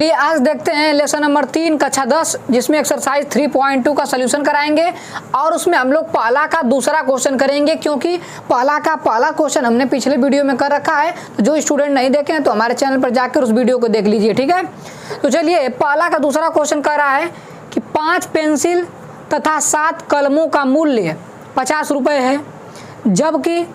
ये आज देखते हैं लेसन नंबर 3 कक्षा 10 जिसमें एक्सरसाइज 3.2 का सलूशन कराएंगे और उसमें हम लोग पहला का दूसरा क्वेश्चन करेंगे क्योंकि पहला क्वेश्चन हमने पिछले वीडियो में कर रखा है। तो जो स्टूडेंट नहीं देखे हैं तो हमारे चैनल पर जाकर उस वीडियो को देख लीजिए, ठीक है। तो चलिए पहला का दूसरा क्वेश्चन कर रहा है कि 5 पेंसिल तथा 7 कलमों का मूल्य 50 रुपये है, जबकि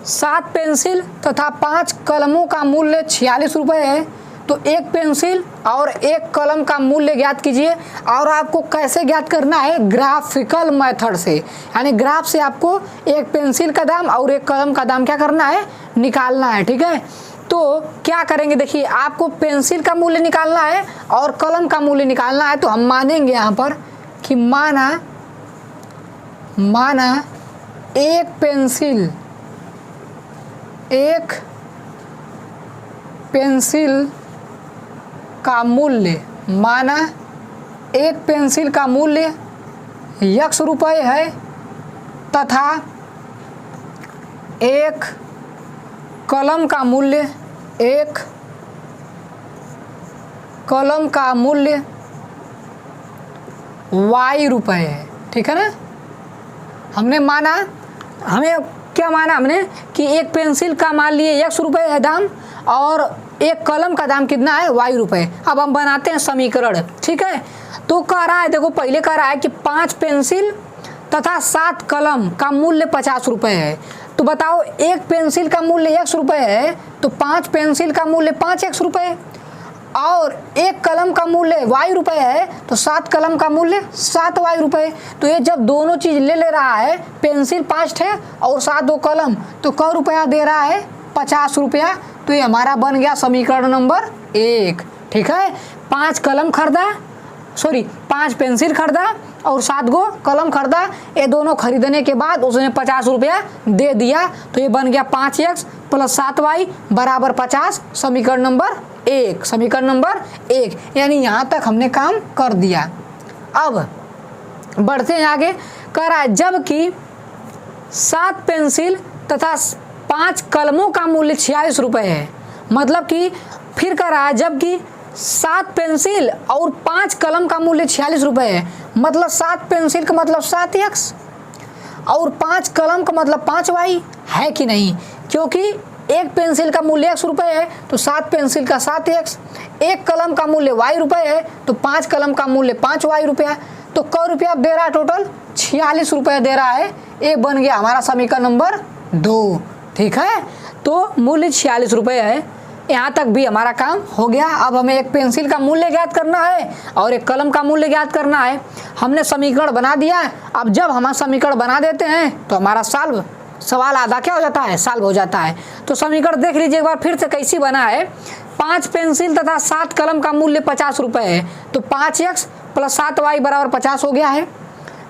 7 पेंसिल तथा 5 कलमों का मूल्य 46 रुपये है। तो एक पेंसिल और एक कलम का मूल्य ज्ञात कीजिए और आपको कैसे ज्ञात करना है, ग्राफिकल मेथड से, यानी ग्राफ से आपको एक पेंसिल का दाम और एक कलम का दाम क्या करना है, निकालना है, ठीक है। तो क्या करेंगे, देखिए आपको पेंसिल का मूल्य निकालना है और कलम का मूल्य निकालना है। तो हम मानेंगे यहाँ पर कि माना एक पेंसिल का मूल्य, माना एक पेंसिल का मूल्य x रुपये है तथा एक कलम का मूल्य y रुपये है, ठीक है ना। हमने क्या माना हमने कि एक पेंसिल का मान लिए x रुपये है दाम और एक कलम का दाम कितना है, y रुपये। अब हम बनाते हैं समीकरण, ठीक है। तो कह रहा है, देखो पहले कह रहा है कि 5 पेंसिल तथा 7 कलम का मूल्य 50 रुपये है। तो बताओ एक पेंसिल का मूल्य x रुपये है तो 5 पेंसिल का मूल्य 5x रुपये और एक कलम का मूल्य y रुपये है तो 7 कलम का मूल्य 7y रुपये। तो ये जब दोनों चीज़ ले रहा है, पेंसिल 5 है और 7 दो कलम, तो क रुपया दे रहा है 50 रुपया। तो ये हमारा बन गया समीकरण नंबर 1, ठीक है। 5 पेंसिल खरीदा और 7 गो कलम खरीदा, ये दोनों खरीदने के बाद उसने 50 रुपया दे दिया। तो ये बन गया 5x + 7y बराबर 50, समीकरण नंबर 1। यानी यहाँ तक हमने काम कर दिया। अब बढ़ते हैं आगे, कह रहा है जबकि 7 पेंसिल तथा 5 कलमों का मूल्य 46 रुपये है। मतलब कि फिर कह रहा है जबकि 7 पेंसिल और 5 कलम का मूल्य 46 रुपये है, मतलब 7 पेंसिल का मतलब 7x और 5 कलम का मतलब 5y है कि नहीं, क्योंकि एक पेंसिल का मूल्य x रुपये है तो 7 पेंसिल का 7x, एक कलम का मूल्य y रुपये है तो 5 कलम का मूल्य 5y रुपया। तो क रुपया दे रहा है, टोटल 46 रुपये दे रहा है। ये बन गया हमारा समीकरण नंबर 2, ठीक है। तो मूल्य 46 रुपये है। यहाँ तक भी हमारा काम हो गया। अब हमें एक पेंसिल का मूल्य ज्ञात करना है और एक कलम का मूल्य ज्ञात करना है। हमने समीकरण बना दिया है। अब जब हम समीकरण बना देते हैं तो हमारा सवाल आधा क्या हो जाता है, सॉल्व हो जाता है। तो समीकरण देख लीजिए एक बार फिर से कैसी बना है। 5 पेंसिल तथा 7 कलम का मूल्य 50 रुपये है तो 5x + 7y बराबर 50 हो गया है।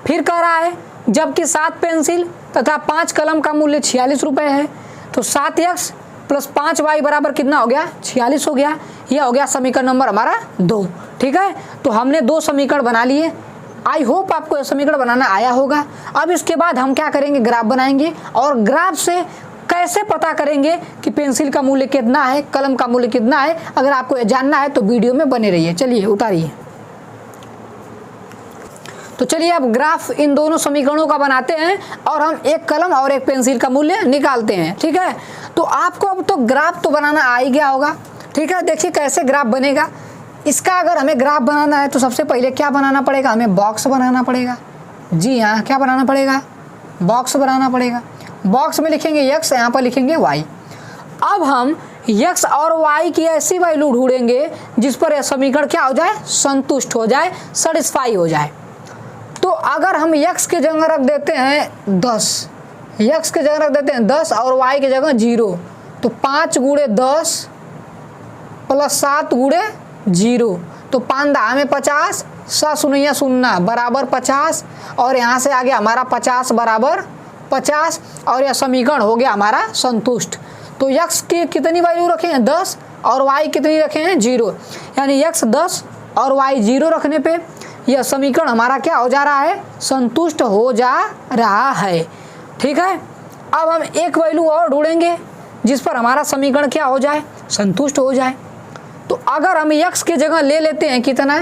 फिर कह रहा है जबकि 7 पेंसिल तथा 5 कलम का मूल्य 46 रुपये है तो 7x + 5y बराबर कितना हो गया, 46 हो गया। यह हो गया समीकरण नंबर हमारा 2, ठीक है। तो हमने 2 समीकरण बना लिए। आई होप आपको यह समीकरण बनाना आया होगा। अब इसके बाद हम क्या करेंगे, ग्राफ बनाएंगे और ग्राफ से कैसे पता करेंगे कि पेंसिल का मूल्य कितना है, कलम का मूल्य कितना है। अगर आपको यह जानना है तो वीडियो में बने रहिए। चलिए उतारिए। तो चलिए अब ग्राफ इन दोनों समीकरणों का बनाते हैं और हम एक कलम और एक पेंसिल का मूल्य निकालते हैं, ठीक है। तो आपको अब तो ग्राफ तो बनाना आ ही गया होगा, ठीक है। देखिए कैसे ग्राफ बनेगा। इसका अगर हमें ग्राफ बनाना है तो सबसे पहले क्या बनाना पड़ेगा, हमें बॉक्स बनाना पड़ेगा। जी हाँ, क्या बनाना पड़ेगा, बॉक्स बनाना पड़ेगा। बॉक्स में लिखेंगे x, यहाँ पर लिखेंगे y। अब हम x और y की ऐसी वैल्यू ढूंढेंगे जिस पर यह समीकरण क्या हो जाए, संतुष्ट हो जाए, सेटिस्फाई हो जाए। तो अगर हम x के जगह रख देते हैं 10, x के जगह रख देते हैं 10 और y की जगह 0, तो 5 × 10 + 7 × 0, तो 5 × में 50, 7 0 0 बराबर 50 और यहाँ से आगे हमारा 50 बराबर 50 और यह समीकरण हो गया हमारा संतुष्ट। तो x की कितनी वैल्यू रखे हैं, 10 और y कितनी रखे हैं, 0, यानी x 10 और y 0 रखने पे यह समीकरण हमारा क्या हो जा रहा है, संतुष्ट हो जा रहा है, ठीक है। अब हम एक वैल्यू और ढूंढेंगे जिस पर हमारा समीकरण क्या हो जाए, संतुष्ट हो जाए। तो अगर हम x की जगह ले लेते हैं कितना,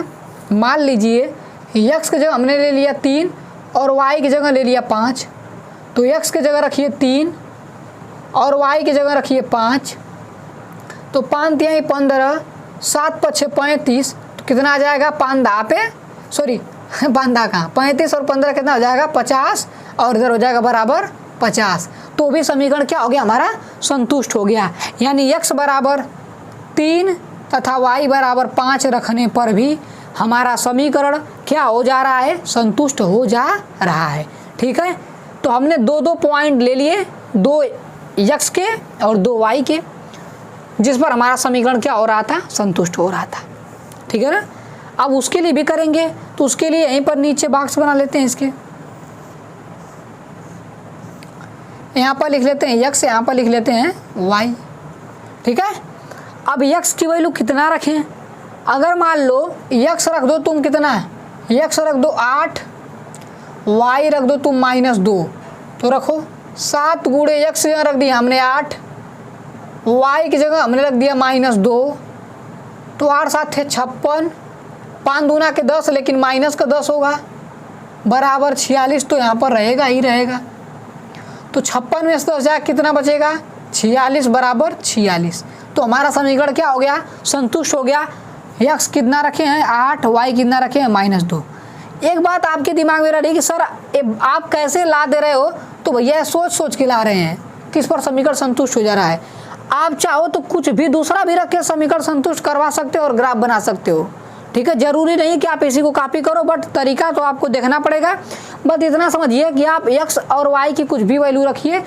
मान लीजिए x की जगह हमने ले लिया 3 और y की जगह ले लिया 5, तो x की जगह रखिए 3 और y की जगह रखिए 5, तो 5 तिहाई 15, 7 5 35, तो कितना आ जाएगा 5 दा पे, सॉरी 5 दा कहाँ, 35 और 15 कितना हो जाएगा 50, और इधर हो जाएगा बराबर 50। तो भी समीकरण क्या हो गया हमारा, संतुष्ट हो गया। यानी x बराबर 3 तथा y बराबर 5 रखने पर भी हमारा समीकरण क्या हो जा रहा है, संतुष्ट हो जा रहा है। ठीक है, तो हमने दो पॉइंट ले लिए, 2 x के और 2 y के, जिस पर हमारा समीकरण क्या हो रहा था, संतुष्ट हो रहा था। ठीक है ना। अब उसके लिए भी करेंगे, तो उसके लिए यहीं पर नीचे बॉक्स बना लेते हैं, इसके यहाँ पर लिख लेते हैं x, यहाँ पर लिख लेते हैं y। ठीक है, अब x की वैल्यू कितना रखें, अगर मान लो x रख दो तुम कितना, x रख दो 8, y रख दो तुम -2, तो रखो 7 गुणे x जगह रख दिया हमने 8, y की जगह हमने रख दिया -2, तो 8 7 थे 56, 5 दूना के 10, लेकिन माइनस का 10 होगा, बराबर 46, तो यहाँ पर रहेगा ही रहेगा। तो 56 में से 10 जाए कितना बचेगा, 46 बराबर 46। तो हमारा समीकरण क्या हो गया, संतुष्ट हो गया। x कितना रखे हैं 8, y कितना रखे हैं -2। एक बात आपके दिमाग में रही कि सर आप कैसे ला दे रहे हो, तो भैया सोच सोच के ला रहे हैं, किस पर समीकरण संतुष्ट हो जा रहा है। आप चाहो तो कुछ भी दूसरा भी रख के समीकरण संतुष्ट करवा सकते हो और ग्राफ बना सकते हो। ठीक है, जरूरी नहीं कि आप इसी को कॉपी करो, बट तरीका तो आपको देखना पड़ेगा। बस इतना समझिए कि आप x और y की कुछ भी वैल्यू रखिए,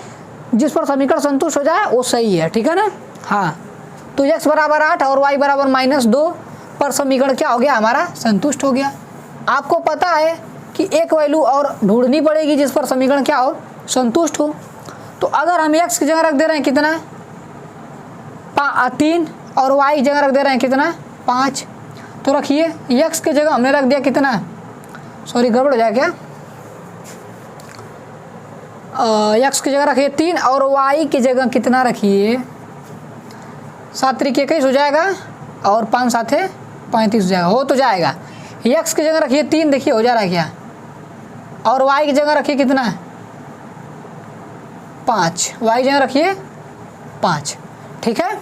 जिस पर समीकरण संतुष्ट हो जाए वो सही है। ठीक है ना। हाँ, तो x बराबर 8 और y बराबर -2 पर समीकरण क्या हो गया हमारा, संतुष्ट हो गया। आपको पता है कि एक वैल्यू और ढूंढनी पड़ेगी जिस पर समीकरण क्या हो, संतुष्ट हो। तो अगर हम x की जगह रख दे रहे हैं कितना 3 और y की जगह रख दे रहे हैं कितना 5, तो रखिए x की जगह हमने रख दिया कितना, सॉरी गड़बड़ हो जाएगा क्या, x की जगह रखिए 3 और y की जगह कितना रखिए 7 3 21 हो जाएगा, और 5 7 35 हो जाएगा, हो तो जाएगा। x की जगह रखिए 3, देखिए हो जा रहा है क्या, और y की जगह रखिए कितना 5, y की जगह रखिए 5। ठीक है,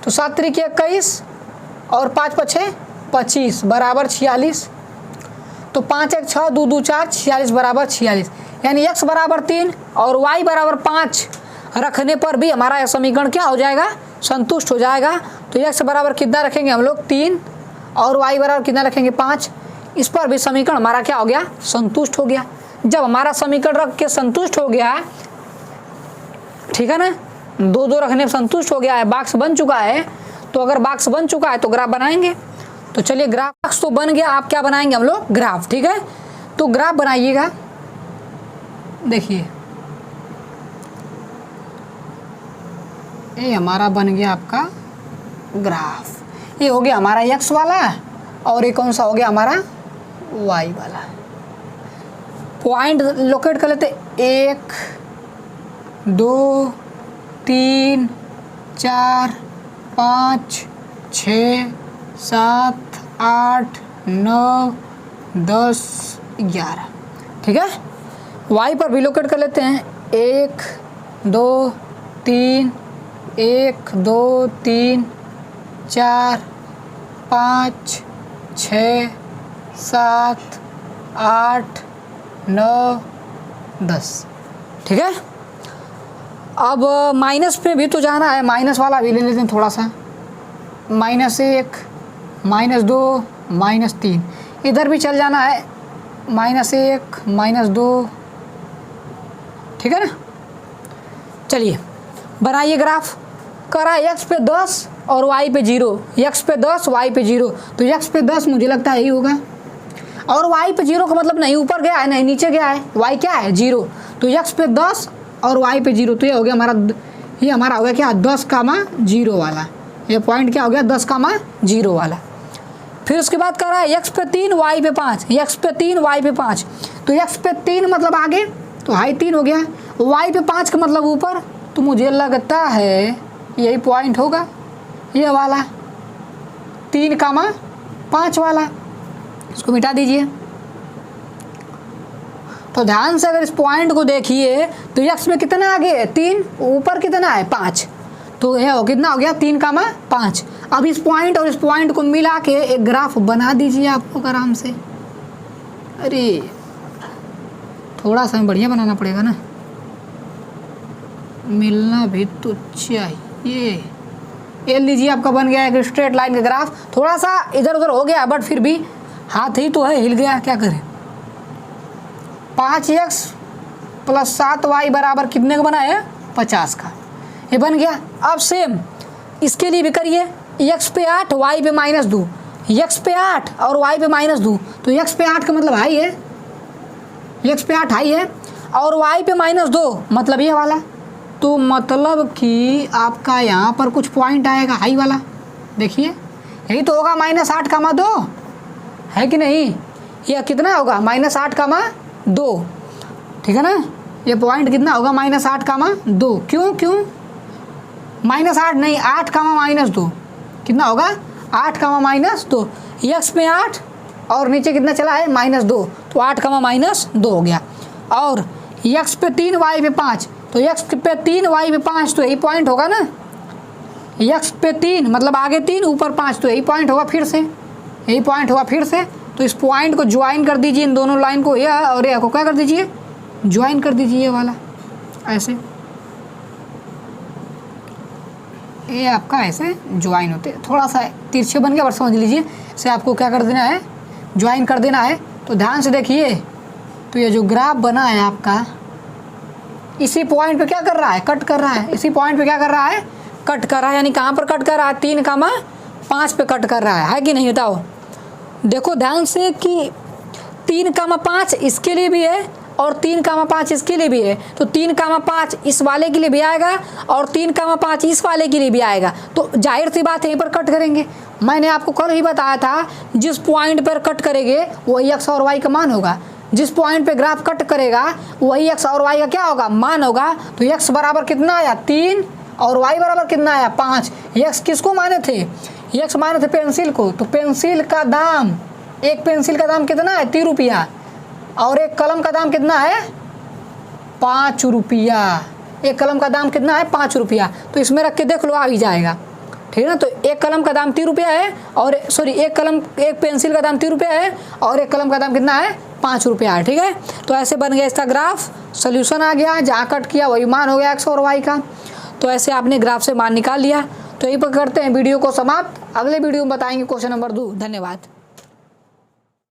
तो 7 3 21 और 5 5 25 बराबर 46, तो 5 1 6 2 2 4 46 बराबर 46। यानी x बराबर 3 और y बराबर 5 रखने पर भी हमारा यह समीकरण क्या हो जाएगा, संतुष्ट हो जाएगा। तो x बराबर कितना रखेंगे हम लोग 3 और y बराबर कितना रखेंगे 5, इस पर भी समीकरण हमारा क्या हो गया, संतुष्ट हो गया। जब हमारा समीकरण रख के संतुष्ट हो गया, ठीक है ना, 2 2 रखने पर संतुष्ट हो गया है, बॉक्स बन चुका है। तो अगर बॉक्स बन चुका है तो ग्राफ बनाएंगे। तो चलिए ग्राफ तो बन गया, आप क्या बनाएंगे हम लोग ग्राफ। ठीक है, तो ग्राफ बनाइएगा। देखिए ये हमारा बन गया आपका ग्राफ, ये हो गया हमारा x वाला, और ये कौन सा हो गया हमारा y वाला। पॉइंट लोकेट कर लेते, 1 2 3 4 5 6 7 8 9 10 11। ठीक है, y पर भी लोकेट कर लेते हैं, 1 2 3 1 2 3 4 5 6 7 8 9 10। ठीक है, अब माइनस पे भी तो जाना है, माइनस वाला भी ले लेते हैं थोड़ा सा, -1 -2 -3, इधर भी चल जाना है, -1 -2। ठीक है ना। चलिए बनाइए ग्राफ। करा x पे 10 और y पे 0, x पे 10 y पे 0, तो x पे 10 मुझे लगता है यही होगा, और y पे 0 का मतलब नहीं ऊपर गया है नहीं नीचे गया है, y क्या है 0, तो x पे 10 और y पे 0, तो ये हो गया हमारा, ये हमारा हो गया क्या 10,0 वाला, ये पॉइंट क्या हो गया 10,0 वाला। फिर उसके बाद कर रहा है x पे 3 y पे 5, x पे 3 y पे 5, तो x पे 3 मतलब आगे, तो हाई 3 हो गया, y पे 5 का मतलब ऊपर, तो मुझे लगता है यही पॉइंट होगा ये वाला 3,5 वाला, इसको मिटा दीजिए। तो ध्यान से अगर इस पॉइंट को देखिए तो x में कितना आगे है 3, ऊपर कितना है 5, तो यह कितना हो गया 3,5। अब इस पॉइंट और इस पॉइंट को मिला के एक ग्राफ बना दीजिए आपको आराम से। अरे थोड़ा सा बढ़िया बनाना पड़ेगा ना, मिलना भी तो चाहिए। ये लीजिए आपका बन गया एक स्ट्रेट लाइन का ग्राफ, थोड़ा सा इधर उधर हो गया बट फिर भी हाथ ही तो है, हिल गया, क्या करें। 5x + 7y बराबर कितने का बना है 50 का, ये बन गया। अब सेम इसके लिए भी करिए, x पे 8 y पे -2, x पे 8 और y पे -2, तो x पे 8 का मतलब हाई है, x पे 8 हाई है और y पे -2 मतलब ये वाला, तो मतलब कि आपका यहाँ पर कुछ पॉइंट आएगा हाई वाला, देखिए यही तो होगा -8,2 है कि नहीं, यह कितना होगा -8,2, ठीक है ना। ये पॉइंट कितना होगा -8,2, क्यों -8 नहीं 8,-2 कितना होगा 8,-2, x पे 8 और नीचे कितना चला है -2, तो 8,-2 हो गया। और x पे 3 y पे 5, तो x पे 3 y पे 5 तो यही पॉइंट होगा ना, x पे 3 मतलब आगे 3 ऊपर 5 तो यही पॉइंट होगा, फिर से यही पॉइंट होगा फिर से। तो इस पॉइंट को ज्वाइन कर दीजिए, इन दोनों लाइन को, यह और यह को क्या कर दीजिए ज्वाइन कर दीजिए, ये वाला ऐसे, ये आपका ऐसे ज्वाइन होते, थोड़ा सा तिरछे बन गया बट समझ लीजिए, इसे आपको क्या कर देना है ज्वाइन कर देना है। तो ध्यान से देखिए, तो ये जो ग्राफ बना है आपका इसी पॉइंट पे क्या कर रहा है कट कर रहा है, इसी पॉइंट पे क्या कर रहा है कट कर रहा है, यानी कहाँ पर कट कर रहा है 3,5 पे कट कर रहा है कि नहीं, बताओ। देखो ध्यान से कि 3,5 इसके लिए भी है और 3,5 इसके लिए भी है, तो 3,5 इस वाले के लिए भी आएगा और 3,5 इस वाले के लिए भी आएगा, तो जाहिर सी बात यहीं पर कट करेंगे। मैंने आपको कल ही बताया था जिस पॉइंट पर कट करेंगे वही x और y का मान होगा, जिस पॉइंट पे ग्राफ कट करेगा वही x और y का क्या होगा मान होगा। तो x बराबर कितना आया 3 और y बराबर कितना आया 5। x किसको माने थे, x माने थे पेंसिल को, तो पेंसिल का दाम, एक पेंसिल का दाम कितना है 3 रुपया और एक कलम का दाम कितना है 5 रुपया, एक कलम का दाम कितना है 5 रुपया। तो इसमें रख के देख लो आ भी जाएगा, ठीक है ना। तो एक कलम का दाम 3 रुपया है और सॉरी एक पेंसिल का दाम 3 रुपया है और एक कलम का दाम कितना है 5 रुपया है, ठीक है। तो ऐसे बन गया इसका ग्राफ, सोल्यूशन आ गया, जहाँ कट किया वही मान हो गया x और y का। तो ऐसे आपने ग्राफ से मान निकाल लिया। तो यहीं पर करते हैं वीडियो को समाप्त, अगले वीडियो में बताएंगे क्वेश्चन नंबर 2। धन्यवाद।